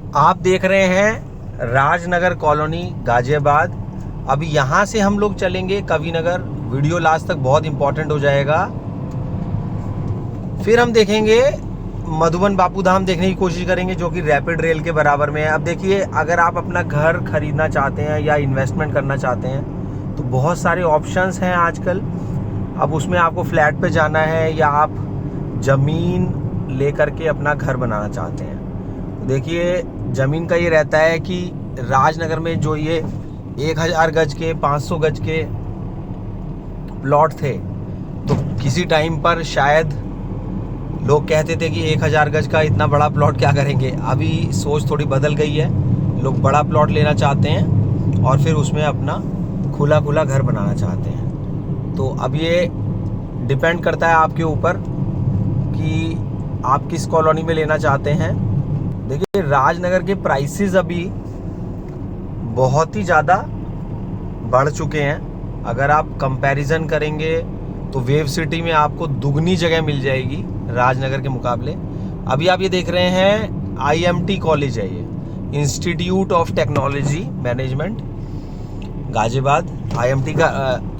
आप देख रहे हैं राजनगर कॉलोनी गाजियाबाद। अभी यहाँ से हम लोग चलेंगे कवि नगर। वीडियो लास्ट तक बहुत इंपॉर्टेंट हो जाएगा। फिर हम देखेंगे मधुबन बापू धाम देखने की कोशिश करेंगे, जो कि रैपिड रेल के बराबर में है। अब देखिए, अगर आप अपना घर खरीदना चाहते हैं या इन्वेस्टमेंट करना चाहते हैं तो बहुत सारे ऑप्शंस हैं आजकल। अब उसमें आपको फ्लैट पे जाना है या आप ज़मीन लेकर के अपना घर बनाना चाहते हैं। देखिए, ज़मीन का ये रहता है कि राजनगर में जो ये 1000 गज के 500 गज के प्लॉट थे, तो किसी टाइम पर शायद लोग कहते थे कि 1000 गज का इतना बड़ा प्लॉट क्या करेंगे। अभी सोच थोड़ी बदल गई है, लोग बड़ा प्लॉट लेना चाहते हैं और फिर उसमें अपना खुला खुला घर बनाना चाहते हैं। तो अब ये डिपेंड करता है आपके ऊपर कि आप किस कॉलोनी में लेना चाहते हैं। देखिए, राजनगर के प्राइसेस अभी बहुत ही ज़्यादा बढ़ चुके हैं। अगर आप कंपैरिजन करेंगे तो वेव सिटी में आपको दुगनी जगह मिल जाएगी राजनगर के मुकाबले। अभी आप ये देख रहे हैं IMT कॉलेज है, ये institute of technology management Ghaziabad. IMT का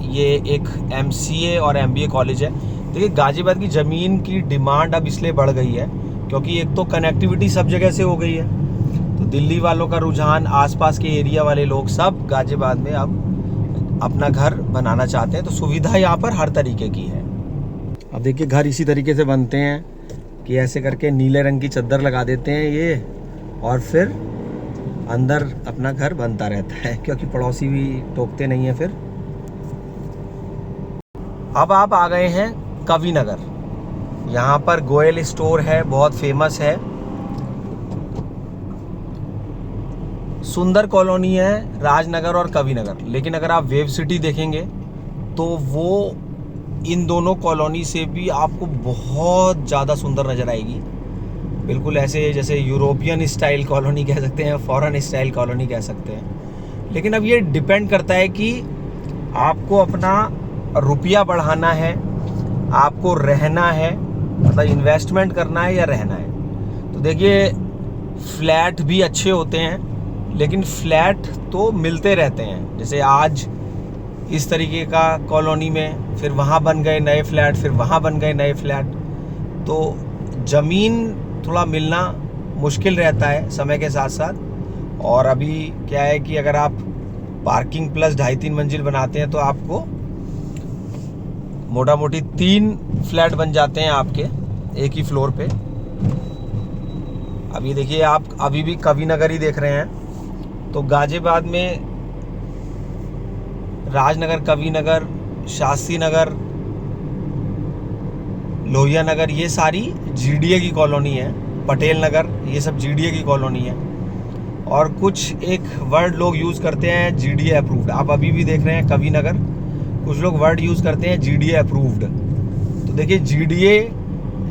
ये एक MCA और MBA कॉलेज है। देखिए, गाजियाबाद की ज़मीन की डिमांड अब इसलिए बढ़ गई है क्योंकि एक तो कनेक्टिविटी सब जगह से हो गई है। तो दिल्ली वालों का रुझान, आसपास के एरिया वाले लोग सब गाजियाबाद में अब अपना घर बनाना चाहते हैं। तो सुविधा यहाँ पर हर तरीके की है। अब देखिए, घर इसी तरीके से बनते हैं कि ऐसे करके नीले रंग की चद्दर लगा देते हैं ये, और फिर अंदर अपना घर बनता रहता है क्योंकि पड़ोसी भी टोकते नहीं है फिर। अब आप आ गए हैं कवि नगर। यहाँ पर गोयल स्टोर है, बहुत फेमस है। सुंदर कॉलोनी है राजनगर और कवि नगर। लेकिन अगर आप वेव सिटी देखेंगे तो वो इन दोनों कॉलोनी से भी आपको बहुत ज़्यादा सुंदर नज़र आएगी। बिल्कुल ऐसे जैसे यूरोपियन स्टाइल कॉलोनी कह सकते हैं, फॉरेन स्टाइल कॉलोनी कह सकते हैं। लेकिन अब ये डिपेंड करता है कि आपको अपना रुपया बढ़ाना है, आपको रहना है, मतलब इन्वेस्टमेंट करना है या रहना है। तो देखिए, फ्लैट भी अच्छे होते हैं, लेकिन फ्लैट तो मिलते रहते हैं। जैसे आज इस तरीके का कॉलोनी में, फिर वहाँ बन गए नए फ्लैट, फिर वहाँ बन गए नए फ्लैट। तो ज़मीन थोड़ा मिलना मुश्किल रहता है समय के साथ साथ। और अभी क्या है कि अगर आप पार्किंग प्लस 2.5-3 मंजिल बनाते हैं तो आपको मोटा मोटी 3 फ्लैट बन जाते हैं आपके एक ही फ्लोर पे। अब ये देखिए, आप अभी भी कवि नगर ही देख रहे हैं। तो गाजियाबाद में राजनगर, कवि नगर, शास्त्री नगर, लोहिया नगर, ये सारी GDA की कॉलोनी है। पटेल नगर, ये सब GDA की कॉलोनी है। और कुछ एक वर्ड लोग यूज़ करते हैं GDA अप्रूव्ड। आप अभी भी देख रहे हैं कवि नगर, कुछ लोग वर्ड यूज़ करते हैं GDA अप्रूव्ड। तो देखिए, GDA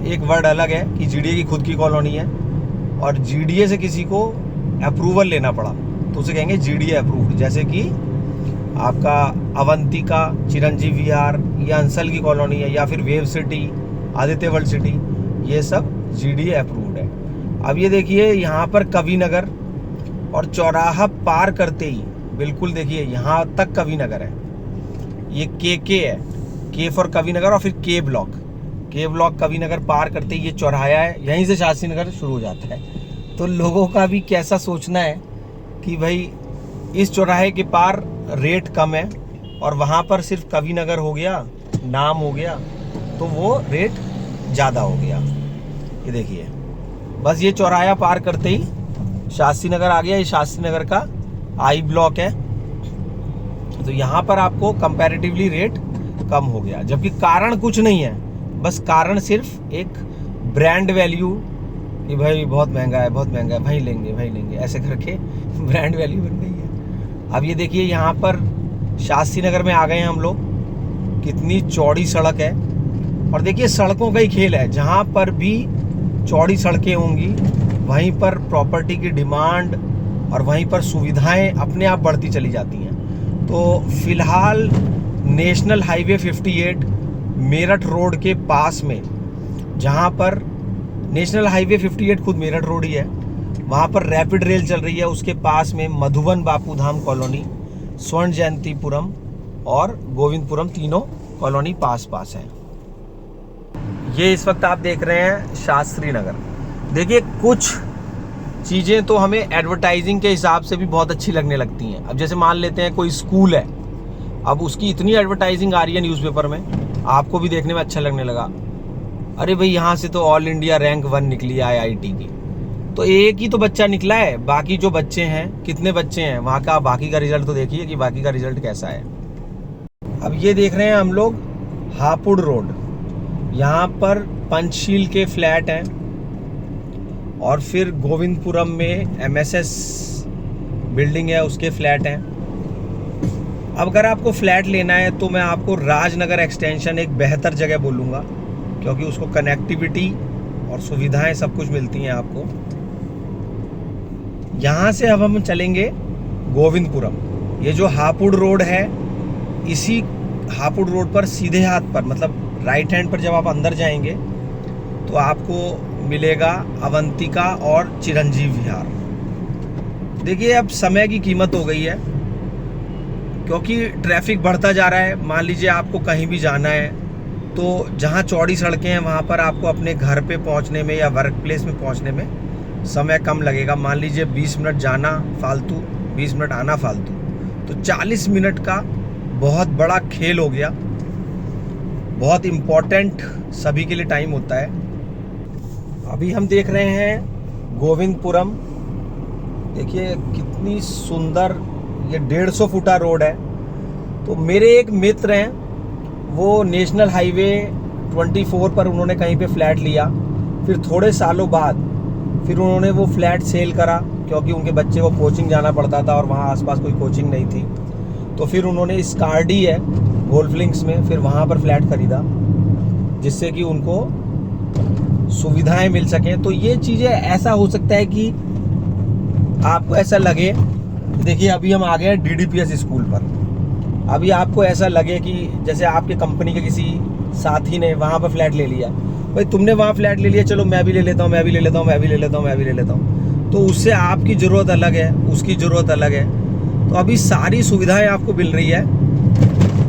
एक वर्ड अलग है कि GDA की खुद की कॉलोनी है, और GDA से किसी को अप्रूवल लेना पड़ा तो उसे कहेंगे GDA अप्रूव्ड। जैसे कि आपका अवंतिका, चिरंजीव विहार, या अंसल की कॉलोनी है, या फिर wave city, Aditya world city, ये सब GDA अप्रूव्ड है। अब ये देखिए, यहाँ पर कवि नगर और चौराहा पार करते ही बिल्कुल देखिए यहाँ तक कवि नगर है। ये KK है, K फॉर कवि नगर, और फिर K ब्लॉक कवि नगर पार करते ही ये चौराहा है। यहीं से शास्त्री नगर शुरू हो जाता है। तो लोगों का भी कैसा सोचना है कि भाई इस चौराहे के पार रेट कम है और वहाँ पर सिर्फ कवि नगर हो गया, नाम हो गया, तो वो रेट ज़्यादा हो गया। ये देखिए, बस ये चौराहा पार करते ही शास्त्री नगर आ गया। ये शास्त्री नगर का I ब्लॉक है। तो यहाँ पर आपको कंपैरेटिवली रेट कम हो गया, जबकि कारण कुछ नहीं है। बस कारण सिर्फ एक ब्रांड वैल्यू कि भाई बहुत महंगा है, बहुत महंगा है, वहीं लेंगे, ऐसे करके ब्रांड वैल्यू बन गई है। अब ये देखिए, यहाँ पर शास्त्री नगर में आ गए हैं हम लोग। कितनी चौड़ी सड़क है, और देखिए सड़कों का ही खेल है। जहाँ पर भी चौड़ी सड़कें होंगी वहीं पर प्रॉपर्टी की डिमांड और वहीं पर सुविधाएं अपने आप बढ़ती चली जाती हैं। तो फिलहाल नेशनल हाईवे 58 मेरठ रोड के पास में, जहाँ पर नेशनल हाईवे 58 खुद मेरठ रोड ही है, वहाँ पर रैपिड रेल चल रही है। उसके पास में मधुबन बापूधाम कॉलोनी, स्वर्ण जयंतीपुरम और गोविंदपुरम, तीनों कॉलोनी पास पास हैं। ये इस वक्त आप देख रहे हैं शास्त्री नगर। देखिए कुछ चीज़ें तो हमें एडवर्टाइजिंग के हिसाब से भी बहुत अच्छी लगने लगती हैं। अब जैसे मान लेते हैं कोई स्कूल है, अब उसकी इतनी एडवर्टाइजिंग आ रही है न्यूज़पेपर में, आपको भी देखने में अच्छा लगने लगा, अरे भाई यहाँ से तो ऑल इंडिया रैंक 1 निकली है IIT की। तो एक ही तो बच्चा निकला है, बाकी जो बच्चे हैं, कितने बच्चे हैं वहाँ का, बाकी का रिजल्ट तो देखिए कि बाकी का रिजल्ट कैसा है। अब ये देख रहे हैं हम लोग हापुड़ रोड, यहाँ पर पंचशील के फ्लैट हैं और फिर गोविंदपुरम में MSS बिल्डिंग है, उसके फ्लैट हैं। अब अगर आपको फ्लैट लेना है तो मैं आपको राजनगर एक्सटेंशन एक बेहतर जगह बोलूँगा, क्योंकि उसको कनेक्टिविटी और सुविधाएं सब कुछ मिलती हैं आपको। यहाँ से अब हम चलेंगे गोविंदपुरम। ये जो हापुड़ रोड है, इसी हापुड़ रोड पर सीधे हाथ पर, मतलब राइट हैंड पर जब आप अंदर जाएंगे तो आपको मिलेगा अवंतिका और चिरंजीव विहार। देखिए अब समय की कीमत हो गई है, क्योंकि ट्रैफिक बढ़ता जा रहा है। मान लीजिए आपको कहीं भी जाना है तो जहाँ चौड़ी सड़कें हैं वहाँ पर आपको अपने घर पे पहुँचने में या वर्क प्लेस में पहुँचने में समय कम लगेगा। मान लीजिए 20 मिनट जाना फालतू, 20 मिनट आना फालतू, तो 40 मिनट का बहुत बड़ा खेल हो गया। बहुत इम्पोर्टेंट सभी के लिए टाइम होता है। अभी हम देख रहे हैं गोविंदपुरम। देखिए कितनी सुंदर ये 150 फुटा रोड है। तो मेरे एक मित्र हैं, वो नेशनल हाईवे 24 पर उन्होंने कहीं पे फ्लैट लिया, फिर थोड़े सालों बाद फिर उन्होंने वो फ्लैट सेल करा, क्योंकि उनके बच्चे को कोचिंग जाना पड़ता था और वहाँ आसपास कोई कोचिंग नहीं थी। तो फिर उन्होंने स्कार्डी है गोल्फ लिंक्स में, फिर वहाँ पर फ्लैट खरीदा, जिससे कि उनको सुविधाएं मिल सकें। तो ये चीज़ें ऐसा हो सकता है कि आपको ऐसा लगे, देखिए अभी हम आ गए हैं DDPS स्कूल पर। अभी आपको ऐसा लगे कि जैसे आपके कंपनी के किसी साथी ने वहाँ पर फ्लैट ले लिया, भाई तुमने वहाँ फ्लैट ले लिया, चलो मैं भी ले लेता हूँ, मैं भी ले लेता हूँ, मैं भी ले लेता हूँ, मैं भी ले लेता हूँ। तो उससे आपकी ज़रूरत अलग है, उसकी ज़रूरत अलग है। तो अभी सारी सुविधाएं आपको मिल रही है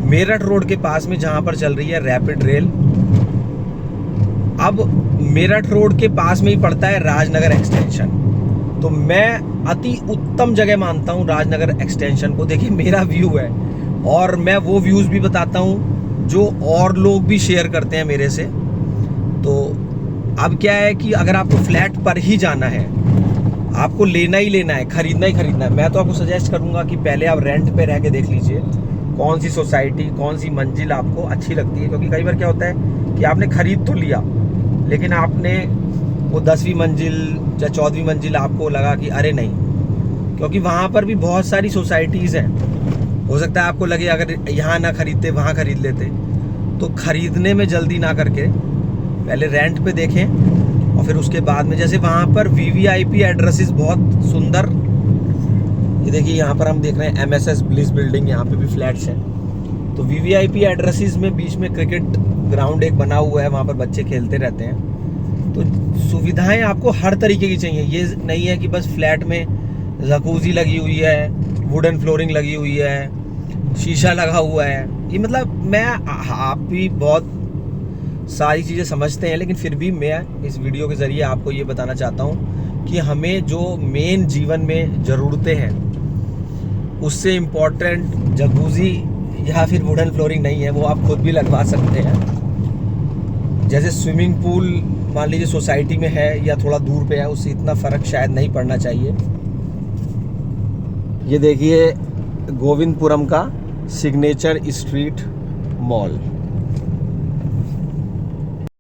मेरठ रोड के पास में, जहाँ पर चल रही है रैपिड रेल। अब मेरठ रोड के पास में ही पड़ता है राजनगर एक्सटेंशन। तो मैं अति उत्तम जगह मानता हूँ राजनगर एक्सटेंशन को। देखिए मेरा व्यू है और मैं वो व्यूज़ भी बताता हूँ जो और लोग भी शेयर करते हैं मेरे से। तो अब क्या है कि अगर आपको फ्लैट पर ही जाना है, आपको लेना ही लेना है, खरीदना ही खरीदना है, मैं तो आपको सजेस्ट करूँगा कि पहले आप रेंट पे रह के देख लीजिए कौन सी सोसाइटी, कौन सी मंजिल आपको अच्छी लगती है। क्योंकि कई बार क्या होता है कि आपने खरीद तो लिया, लेकिन आपने वो 10वीं मंजिल या 14वीं मंजिल आपको लगा कि अरे नहीं, क्योंकि वहाँ पर भी बहुत सारी सोसाइटीज़ हैं। हो सकता है आपको लगे अगर यहाँ ना खरीदते वहाँ खरीद लेते। तो खरीदने में जल्दी ना करके पहले रेंट पे देखें और फिर उसके बाद में, जैसे वहाँ पर VVIP एड्रेसेस बहुत सुंदर, ये देखिए यहाँ पर हम देख रहे हैं MSS ब्लिस बिल्डिंग, यहाँ पे भी फ्लैट्स हैं। तो VVIP एड्रेसेस में बीच में क्रिकेट ग्राउंड एक बना हुआ है, वहाँ पर बच्चे खेलते रहते हैं। तो सुविधाएं आपको हर तरीके की चाहिए। ये नहीं है कि बस फ्लैट में जकूजी लगी हुई है, वुडन फ्लोरिंग लगी हुई है, शीशा लगा हुआ है। ये मतलब आप भी बहुत सारी चीज़ें समझते हैं, लेकिन फिर भी मैं इस वीडियो के ज़रिए आपको ये बताना चाहता हूँ कि हमें जो मेन जीवन में ज़रूरतें हैं, उससे इम्पोर्टेंट जकूजी या फिर वुडन फ्लोरिंग नहीं है, वो आप खुद भी लगवा सकते हैं। जैसे स्विमिंग पूल मान लीजिए सोसाइटी में है या थोड़ा दूर पे है, उससे इतना फ़र्क शायद नहीं पड़ना चाहिए। ये देखिए गोविंदपुरम का सिग्नेचर स्ट्रीट मॉल।